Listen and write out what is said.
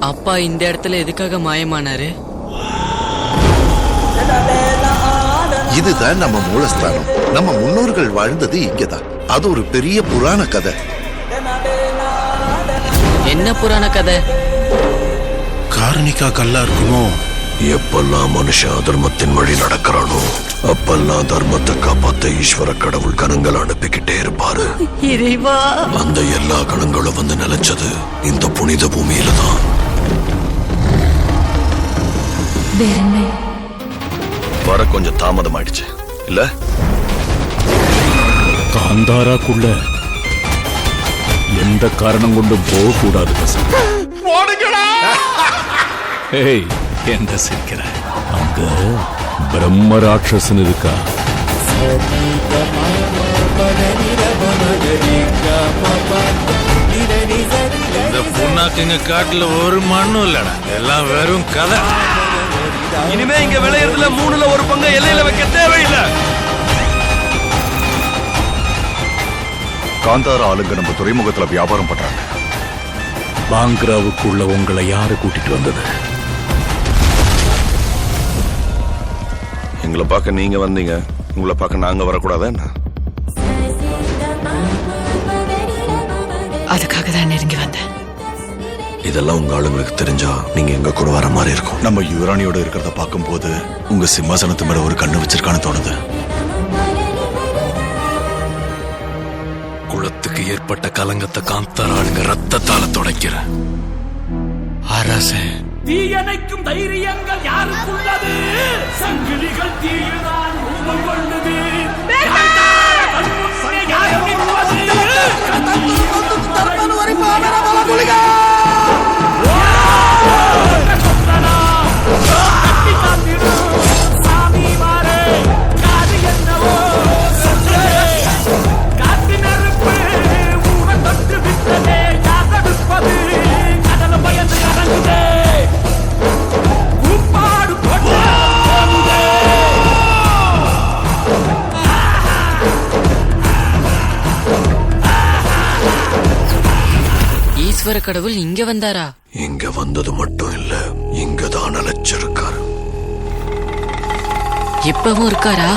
அப்பா இந்த இடத்துல எதுக்காக மாயமானாரு? இதுதான் நம்ம மூலஸ்தானம். நம்ம முன்னோர்கள் வாழ்ந்தது இங்கதான். அது ஒரு பெரிய புராண கதை. என்ன புராண கதை? காரணிக்கா கல்லா இருக்குமோ? எப்பெல்லாம் மனுஷன் அதர்மத்தின் வழி நடக்கிறானோ அப்பெல்லாம் தர்மத்தை காப்பாத்த ஈஸ்வர கடவுள் கணங்களை அனுப்பிக்கிட்டே இருப்பாரு. அந்த எல்லா கணங்களும் வந்து நிலைச்சது இந்த புனித பூமியில தான். வர கொஞ்சம் தாமதம் ஆயிடுச்சு இல்ல? காந்தாராக்குள்ள எந்த காரணம் கொண்டும் போக கூடாது பசங்க. ஏய், என்ன சிரிக்கிற? அங்க பிரம்ம ராட்சசன் இருக்கா. இந்த புண்ணாக்குங்க காட்டுல ஒரு மண்ணும் இல்லடா, எல்லாம் வெறும் கதை. இனிமே இங்க விளையறதுல 3ல் 1 பங்கு எல்லையில வைக்க தேவையில்லை. காந்தாரா ஆளுங்க நம்ம துறைமுகத்துல வியாபாரம் பண்றாங்க. பாங்கராவுக்குள்ள உங்களை யாரு கூட்டிட்டு வந்தது? எங்களை பார்க்க நீங்க வந்தீங்க, உங்களை பார்க்க நாங்க வரக்கூடாதா என்ன? அதுக்காக தான் நெருங்கி வந்தேன். இதெல்லாம் உங்க ஆளுங்களுக்கு தெரிஞ்சா நீங்க எங்க கூட வர மாதிரி இருக்கும். நம்ம யுவராணியோட இருக்கிறத பார்க்கும் போது உங்க சிம்மாசனத்து மேல ஒரு கண்ணு வச்சிருக்கான்னு தோணுது. குளத்துக்கு ஏற்பட்ட கலங்கத்தை காந்தாரா ஆளுங்க ரத்தத்தால துடைக்கிற அரசே. தீயணைக்கும் தைரியங்கள் யாருக்குள்ளது? சங்கிலிகள் தீயினால் ரூபம் கொள்ளுது. ஈஸ்வர கடவுள் இங்க வந்தாரா? இங்க வந்தது மட்டும் இல்ல, இங்கதான் அழைச்சிருக்காரு. இப்பவும் இருக்காரா?